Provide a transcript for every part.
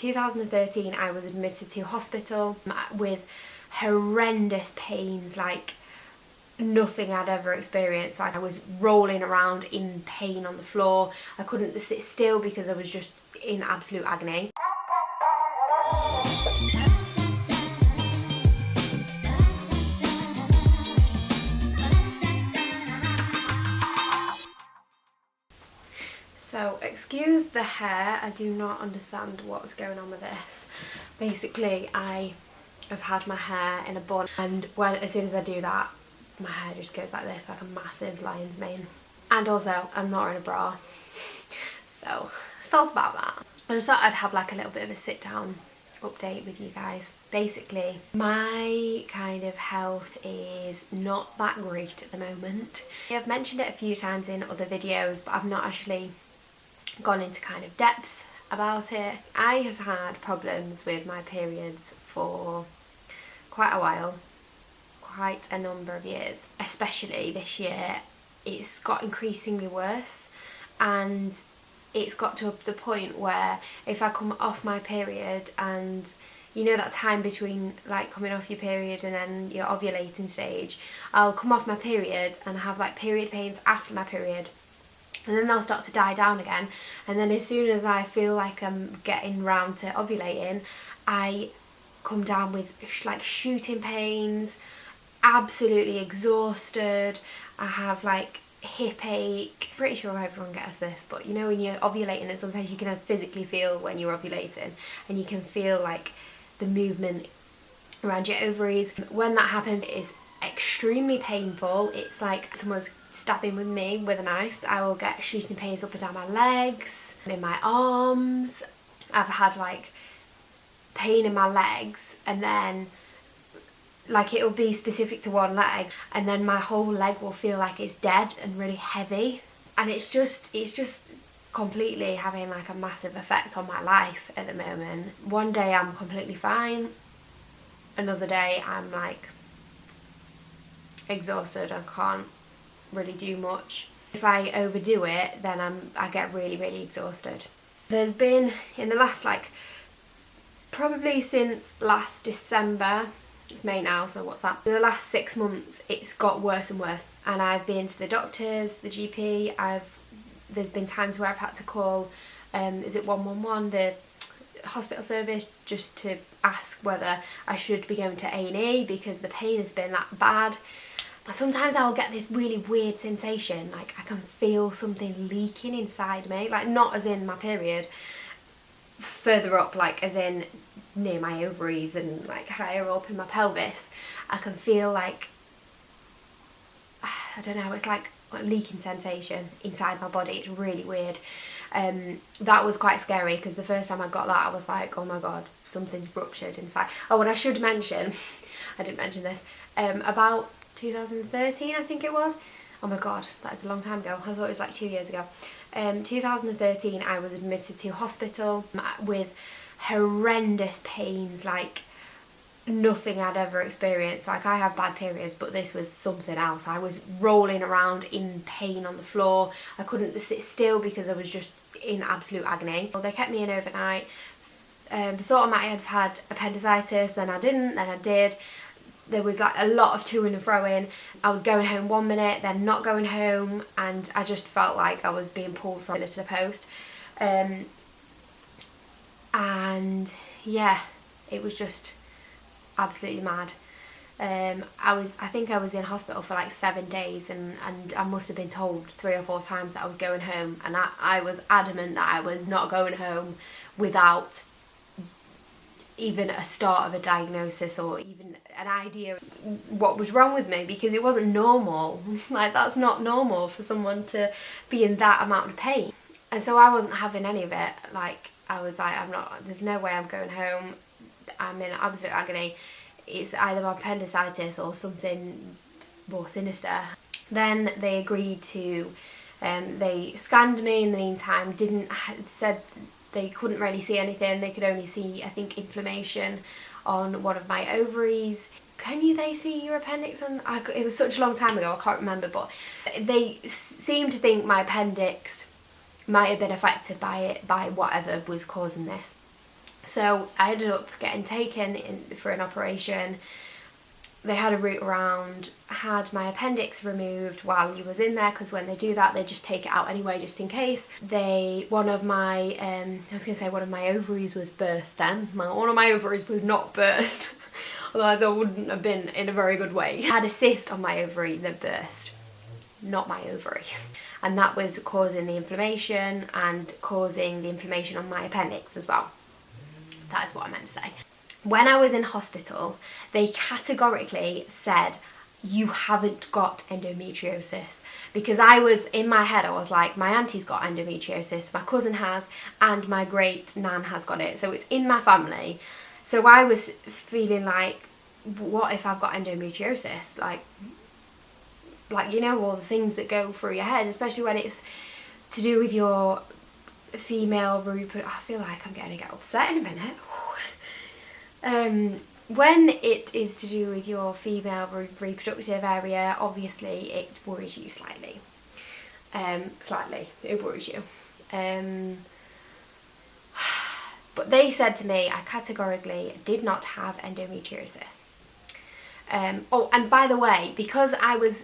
2013 I was admitted to hospital with horrendous pains, like nothing I'd ever experienced. Like I was rolling around in pain on the floor. I couldn't sit still because I was just in absolute agony. So excuse the hair, I do not understand what's going on with this. Basically I have had my hair in a bun, and as soon as I do that, my hair just goes like this, like a massive lion's mane. And also I'm not in a bra, so thoughts about that. I just thought I'd have like a little bit of a sit down update with you guys. Basically my kind of health is not that great at the moment. I've mentioned it a few times in other videos, but I've not actually gone into kind of depth about it. I have had problems with my periods for quite a while, quite a number of years. Especially this year it's got increasingly worse, and it's got to the point where if I come off my period, and you know that time between like coming off your period and then your ovulating stage, I'll come off my period and have like period pains after my period, and then they'll start to die down again, and then as soon as I feel like I'm getting round to ovulating, I come down with like shooting pains, absolutely exhausted. I have like hip ache. Pretty sure everyone gets this, but you know when you're ovulating and sometimes you can physically feel when you're ovulating, and you can feel like the movement around your ovaries. When that happens, it is extremely painful. It's like someone's stabbing with me with a knife. I will get shooting pains up and down my legs, in my arms. I've had like pain in my legs, and then like it'll be specific to one leg, and then my whole leg will feel like it's dead and really heavy, and it's just completely having like a massive effect on my life at the moment. One day I'm completely fine, another day I'm like exhausted and can't really do much. If I overdo it, then I get really exhausted. There's been, in the last like probably since last December, it's May now, so what's that? In the last 6 months it's got worse and worse, and I've been to the doctors, the GP, there's been times where I've had to call is it 111, the hospital service, just to ask whether I should be going to A&E because the pain has been that bad. Sometimes I'll get this really weird sensation, like I can feel something leaking inside me, like not as in my period, further up, like as in near my ovaries and like higher up in my pelvis. I can feel like, I don't know, it's like a leaking sensation inside my body. It's really weird. That was quite scary because the first time I got that I was like, oh my god, something's ruptured inside. Oh, and I should mention, I didn't mention this, about 2013 I think it was. Oh my god, that is a long time ago. I thought it was like 2 years ago. 2013 I was admitted to hospital with horrendous pains, like nothing I'd ever experienced. Like I have bad periods, but this was something else. I was rolling around in pain on the floor. I couldn't sit still because I was just in absolute agony. They kept me in overnight. Thought I might have had appendicitis, then I didn't, then I did. There was like a lot of to-ing and fro-ing. I was going home one minute, then not going home, and I just felt like I was being pulled from pillar to the post. And yeah, it was just absolutely mad. I think I was in hospital for like 7 days, and I must have been told 3 or 4 times that I was going home, and I was adamant that I was not going home without even a start of a diagnosis or even an idea of what was wrong with me, because it wasn't normal. Like that's not normal for someone to be in that amount of pain. And so I wasn't having any of it. Like I was like, there's no way I'm going home. I'm in absolute agony. It's either my appendicitis or something more sinister. Then they agreed to, they scanned me in the meantime, said they couldn't really see anything. They could only see, I think, inflammation on one of my ovaries. They see your appendix on? It was such a long time ago, I can't remember, but they seemed to think my appendix might have been affected by it, by whatever was causing this. So I ended up getting taken in for an operation. They had a route around, had my appendix removed while he was in there, because when they do that they just take it out anyway just in case. One of my ovaries was burst then. One of my ovaries was not burst, otherwise I wouldn't have been in a very good way. I had a cyst on my ovary that burst, not my ovary. And that was causing the inflammation and causing the inflammation on my appendix as well. That is what I meant to say. When I was in hospital, they categorically said, you haven't got endometriosis. Because in my head, I was like, my auntie's got endometriosis, my cousin has, and my great nan has got it. So it's in my family. So I was feeling like, what if I've got endometriosis? Like, you know, all the things that go through your head, especially when it's to do with your female reproductive. I feel like I'm going to get upset in a minute. When it is to do with your female reproductive area, obviously it worries you slightly. It worries you. But they said to me, I categorically did not have endometriosis. Oh, and by the way, because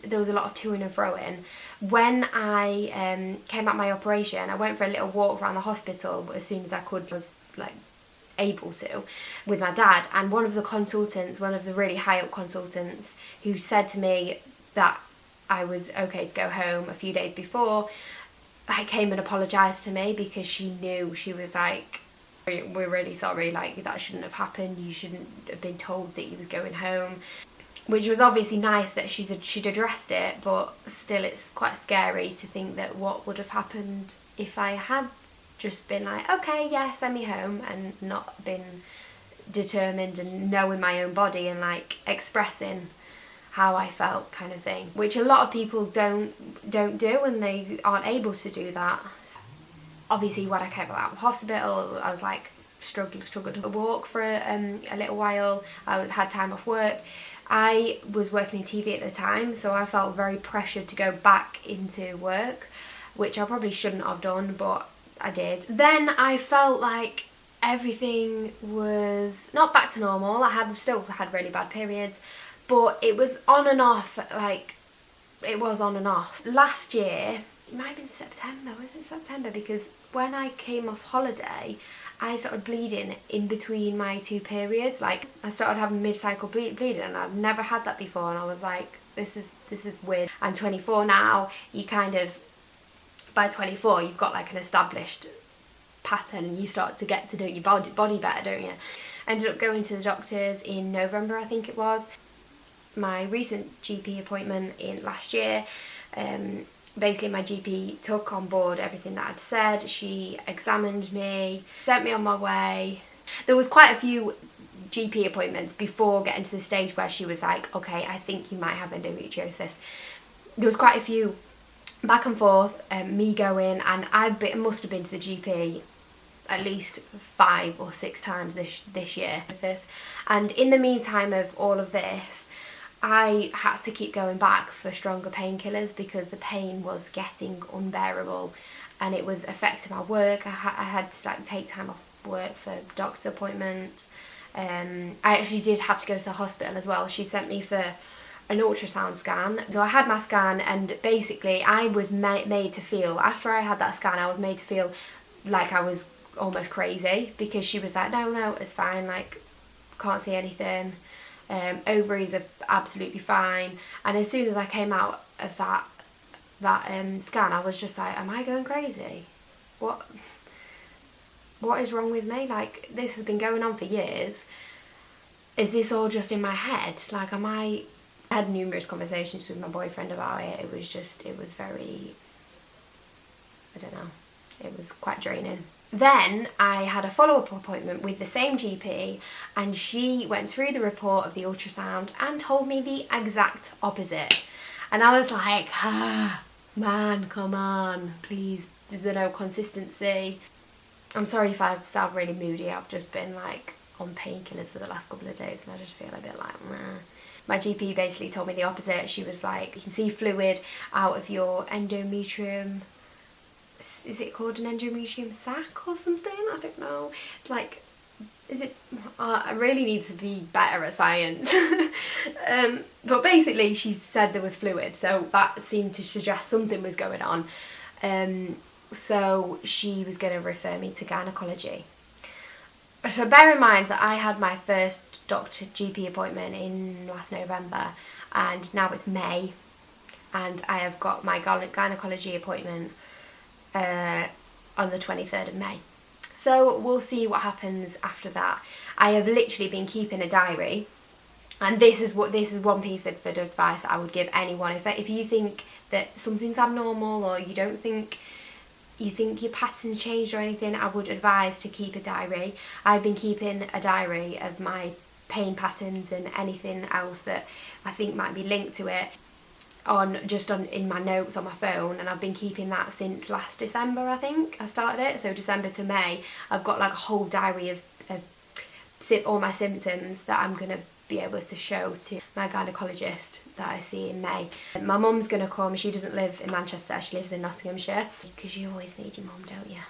there was a lot of to-ing and fro-ing, when I came out my operation, I went for a little walk around the hospital as soon as I could, was like able to, with my dad, and one of the really high up consultants who said to me that I was okay to go home a few days before, I came and apologised to me, because she knew, she was like, we're really sorry, like that shouldn't have happened, you shouldn't have been told that you was going home. Which was obviously nice that she'd addressed it, but still it's quite scary to think that what would have happened if I had just been like, okay, yeah, send me home, and not been determined and knowing my own body and like expressing how I felt, kind of thing. Which a lot of people don't do, and they aren't able to do that. Obviously when I came out of hospital, I was like struggled to walk for a little while. I had time off work. I was working in TV at the time, so I felt very pressured to go back into work, which I probably shouldn't have done, but I did. Then I felt like everything was not back to normal. I still had really bad periods, but it was on and off, like it was on and off. Last year, it might have been September, was it September? Because when I came off holiday, I started bleeding in between my two periods. Like I started having mid-cycle bleeding, and I've never had that before, and I was like, this is weird. I'm 24 now. You kind of, by 24 you've got like an established pattern, and you start to get to know your body better, don't you? I ended up going to the doctors in November, I think it was. My recent GP appointment in last year, basically my GP took on board everything that I'd said. She examined me, sent me on my way. There was quite a few GP appointments before getting to the stage where she was like, okay, I think you might have endometriosis. There was quite a few back and forth, me going, and I must have been to the GP at least 5 or 6 times this year. And in the meantime of all of this, I had to keep going back for stronger painkillers, because the pain was getting unbearable and it was affecting my work. I had to like take time off work for doctor appointments. I actually did have to go to the hospital as well. She sent me for an ultrasound scan. So I had my scan, and basically I was made to feel, after I had that scan, I was made to feel like I was almost crazy, because she was like, no, it's fine, like can't see anything. Ovaries are absolutely fine. And as soon as I came out of that scan, I was just like, am I going crazy? What is wrong with me? Like, this has been going on for years. Is this all just in my head? Like, I had numerous conversations with my boyfriend about it. It was very, I don't know, it was quite draining. Then I had a follow-up appointment with the same GP, and she went through the report of the ultrasound and told me the exact opposite. And I was like, man, come on, please, is there no consistency? I'm sorry if I sound really moody. I've just been like on painkillers for the last couple of days, and I just feel a bit like, meh. My GP basically told me the opposite. She was like, you can see fluid out of your endometrium. Is it called an endometrium sac or something? I don't know. It's like I really need to be better at science. But basically she said there was fluid, so that seemed to suggest something was going on. So she was going to refer me to gynecology. So bear in mind that I had my first GP appointment in last November, and now it's May, and I have got my gynecology appointment on the 23rd of May. So we'll see what happens after that. I have literally been keeping a diary, and this is one piece of advice I would give anyone. If you think that something's abnormal, or you think your pattern's changed or anything, I would advise to keep a diary. I've been keeping a diary of my pain patterns and anything else that I think might be linked to it in my notes on my phone, and I've been keeping that since last December. I think I started it, so December to May I've got like a whole diary of all my symptoms that I'm going to be able to show to my gynecologist that I see in May. My mum's going to come. She doesn't live in Manchester, she lives in Nottinghamshire, because you always need your mum, don't you?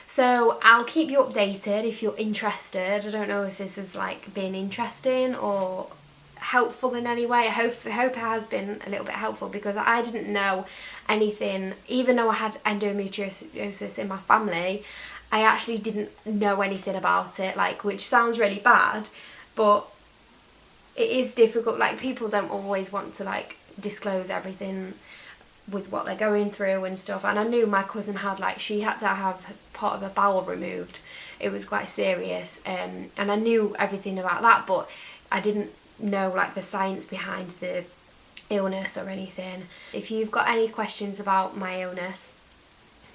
So I'll keep you updated if you're interested. I don't know if this has like been interesting or helpful in any way. I hope it has been a little bit helpful, because I didn't know anything. Even though I had endometriosis in my family, I actually didn't know anything about it, like, which sounds really bad, but it is difficult. Like, people don't always want to like disclose everything with what they're going through and stuff. And I knew my cousin had, like, she had to have part of her bowel removed. It was quite serious, and I knew everything about that, but I didn't know like the science behind the illness or anything. If you've got any questions about my illness,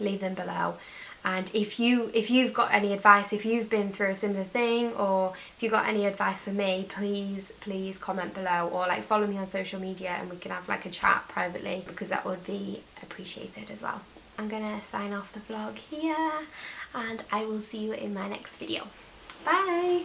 leave them below. And if you've got any advice, if you've been through a similar thing, or if you've got any advice for me, please comment below, or like follow me on social media and we can have like a chat privately, because that would be appreciated as well. I'm gonna sign off the vlog here, and I will see you in my next video. Bye!